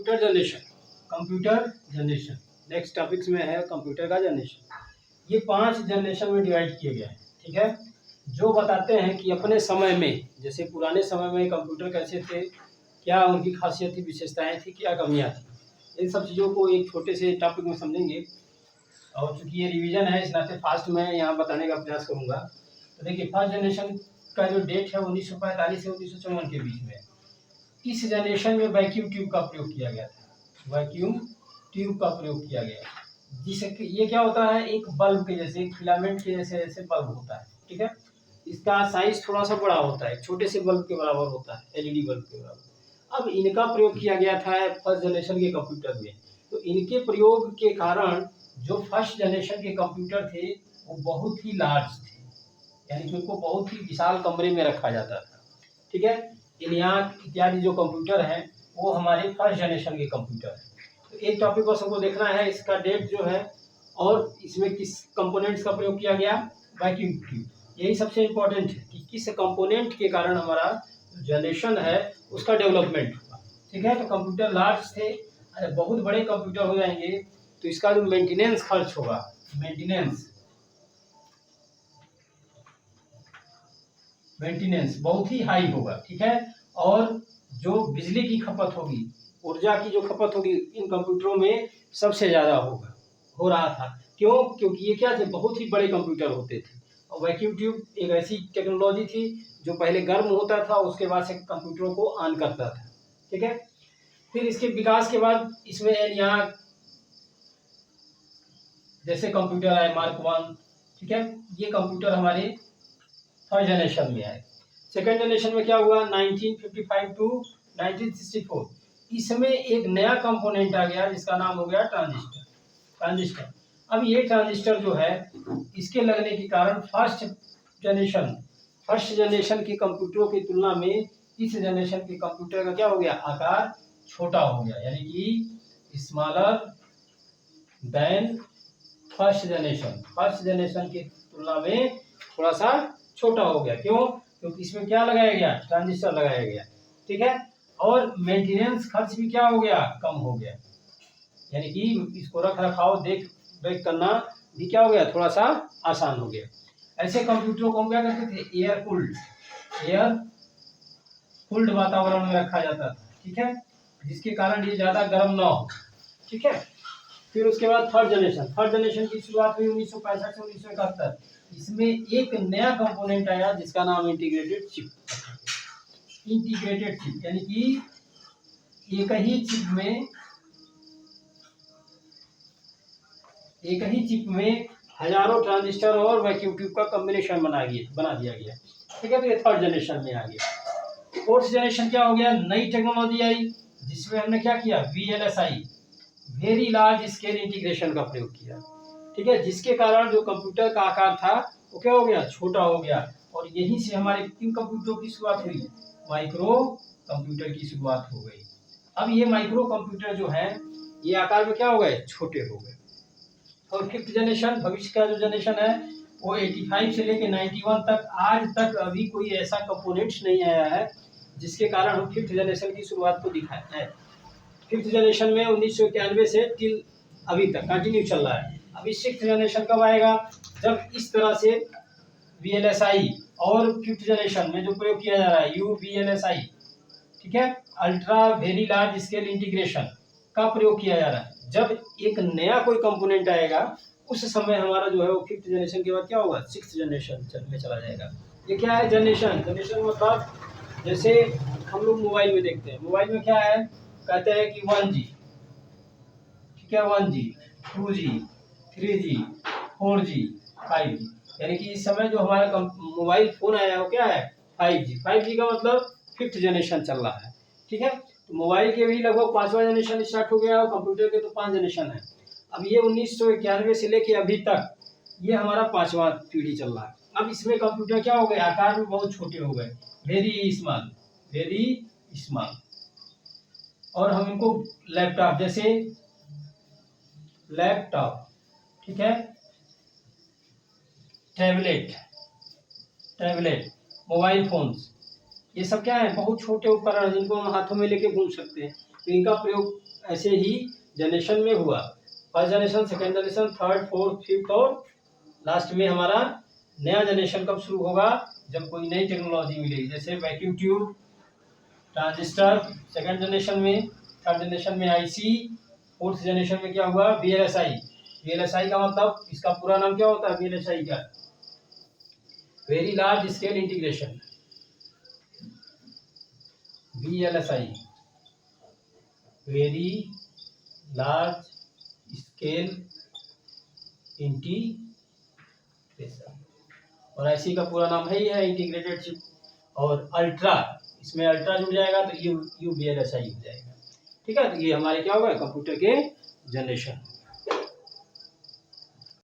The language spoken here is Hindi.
Computer generation. Computer generation next topics में है कंप्यूटर का जनरेशन। ये 5 जनरेशन में डिवाइड किए गए हैं, ठीक है, जो बताते हैं कि अपने समय में, जैसे पुराने समय में कंप्यूटर कैसे थे, क्या उनकी खासियत थी, विशेषताएं थी, क्या कमियां थी। इन सब चीज़ों को एक छोटे से टॉपिक में समझेंगे। और चूँकि ये रिवीजन है, इस नाते फास्ट में यहाँ बताने का प्रयास करूँगा। तो देखिए, फर्स्ट जनरेशन का जो डेट है 1945 से 1954 के बीच में। इस जनरेशन में वैक्यूम ट्यूब का प्रयोग किया गया था। वैक्यूम ट्यूब का प्रयोग किया गया, जिससे ये क्या होता है, एक बल्ब के जैसे, फिलामेंट के जैसे बल्ब होता है, ठीक है। इसका साइज थोड़ा सा बड़ा होता है, छोटे से बल्ब के बराबर होता है, एलईडी बल्ब के बराबर। अब इनका प्रयोग किया गया था फर्स्ट जनरेशन के कंप्यूटर में। तो इनके प्रयोग के कारण जो फर्स्ट जनरेशन के कंप्यूटर थे वो बहुत ही लार्ज थे, यानी कि उनको बहुत ही विशाल कमरे में रखा जाता था, ठीक है। इलियाक इत्यादि जो कंप्यूटर हैं वो हमारे फर्स्ट जनरेशन के कंप्यूटर हैं। तो एक टॉपिक बस हमको देखना है, इसका डेट जो है और इसमें किस कंपोनेंट्स का प्रयोग किया गया, वैक्यूम ट्यूब। यही सबसे इम्पोर्टेंट है कि किस कंपोनेंट के कारण हमारा जनरेशन है उसका डेवलपमेंट हुआ, ठीक है। तो कंप्यूटर लार्ज थे, बहुत बड़े कंप्यूटर हो जाएंगे तो इसका जो मेंटेनेंस खर्च होगा, मेंटेनेंस बहुत ही हाई होगा, ठीक है। और जो बिजली की खपत होगी, ऊर्जा की जो खपत होगी इन कंप्यूटरों में सबसे ज़्यादा हो रहा था। क्यों? क्योंकि ये क्या थे, बहुत ही बड़े कंप्यूटर होते थे। और वैक्यूम ट्यूब एक ऐसी टेक्नोलॉजी थी जो पहले गर्म होता था, उसके बाद से कंप्यूटरों को ऑन करता था, ठीक है। फिर इसके विकास के बाद इसमें यहाँ जैसे कंप्यूटर आए मार्क 1, ठीक है, ये कंप्यूटर हमारे फर्स्ट जनरेशन में आए। सेकेंड जनरेशन में क्या हुआ, 1955 टू 1964, इसमें एक नया कंपोनेंट आ गया जिसका नाम हो गया ट्रांजिस्टर। अब ये ट्रांजिस्टर जो है, इसके लगने के कारण फर्स्ट जनरेशन के कंप्यूटरों की तुलना में इस जनरेशन के कंप्यूटर का क्या हो गया, आकार छोटा हो गया, यानी कि स्मॉलर देन फर्स्ट जनरेशन की तुलना में थोड़ा सा छोटा हो गया। क्यों? क्योंकि इसमें क्या लगाया गया, ट्रांजिस्टर लगाया गया, ठीक है। और मेंटेनेंस खर्च भी क्या हो गया, कम हो गया, यानी कि इसको रख रखाव देख रेख करना भी क्या हो गया, थोड़ा सा आसान हो गया। ऐसे कंप्यूटरों को हम क्या करते थे, एयर कूल्ड वातावरण में रखा जाता था, ठीक है, जिसके कारण ये ज्यादा गर्म ना हो, ठीक है। फिर उसके बाद थर्ड जनरेशन की शुरुआत हुई 1965 से 1971। इसमें एक नया कंपोनेंट आया जिसका नाम इंटीग्रेटेड चिप, यानी कि एक ही चिप में हजारों ट्रांजिस्टर और वैक्यूम ट्यूब का कॉम्बिनेशन बना दिया गया, ठीक है। तो ये थर्ड जनरेशन में आ गया। फोर्थ जनरेशन क्या हो गया, नई टेक्नोलॉजी आई जिसमें हमने क्या किया, VLSI, very large scale integration का प्रयोग किया, ठीक है, जिसके कारण जो कंप्यूटर का आकार था वो क्या हो गया, छोटा हो गया। और यहीं से हमारे किन कंप्यूटरों की शुरुआत हुई, माइक्रो कंप्यूटर की शुरुआत हो गई। अब ये माइक्रो कंप्यूटर जो है ये आकार में क्या हो गए, छोटे हो गए। और फिफ्थ जनरेशन, भविष्य का जो जनरेशन है वो 85 से लेके 91 तक, आज तक अभी कोई ऐसा कंपोनेंट्स नहीं आया है जिसके कारण हम फिफ्थ जनरेशन की शुरुआत को दिखाए है। फिफ्थ जनरेशन में 1991 से टिल अभी तक कंटिन्यू चल रहा है। अभी सिक्स्थ जनरेशन कब आएगा, जब इस तरह से VLSI और फिफ्थ जनरेशन में जो प्रयोग किया जा रहा है UVLSI, ठीक है, ultra very large scale integration का प्रयोग किया जा रहा है। जब एक नया कोई कंपोनेंट आएगा उस समय हमारा जो है वो फिफ्थ जनरेशन के बाद क्या होगा, सिक्स्थ जनरेशन में चला जाएगा। ये क्या है, जनरेशन मतलब जैसे हम लोग मोबाइल में देखते हैं, मोबाइल में क्या है, कहते हैं कि 1G, ठीक है, 1G 2G 3G 4G 5G, यानी कि इस समय जो हमारा मोबाइल फोन आया है वो क्या है, 5G का मतलब फिफ्थ जनरेशन चल रहा है, ठीक है। तो मोबाइल के भी लगभग 5वां जनरेशन स्टार्ट हो गया और कंप्यूटर के तो 5 जनरेशन है। अब ये 1991 से लेके अभी तक ये हमारा 5वां पीढ़ी चल रहा है। अब इसमें कंप्यूटर क्या हो गए, आकार में बहुत छोटे हो गए, वेरी स्मॉल। और हम इनको लैपटॉप जैसे ठीक है, टैबलेट, मोबाइल फोन्स, ये सब क्या है, बहुत छोटे उपकरण जिनको हम हाथों में लेके घूम सकते हैं। तो इनका प्रयोग ऐसे ही जनरेशन में हुआ, first generation, second generation, third, fourth, fifth, और लास्ट में हमारा नया जनरेशन कब शुरू होगा, जब कोई नई टेक्नोलॉजी मिलेगी। जैसे vacuum tube, transistor second generation में, थर्ड जनरेशन में आईसी, फोर्थ जनरेशन में क्या हुआ, वीएलएसआई। वीएलएसआई का मतलब, इसका पूरा नाम क्या होता है वीएलएसआई का, very large scale integration. VLSI, very large scale integration, और आईसी का पूरा नाम है ही है, इंटीग्रेटेड चिप। और अल्ट्रा, इसमें अल्ट्रा जुड़ जाएगा तो यूवीएलएसआई हो जाएगा। ठीक है, तो ये हमारे क्या होगा, कंप्यूटर के जनरेशन।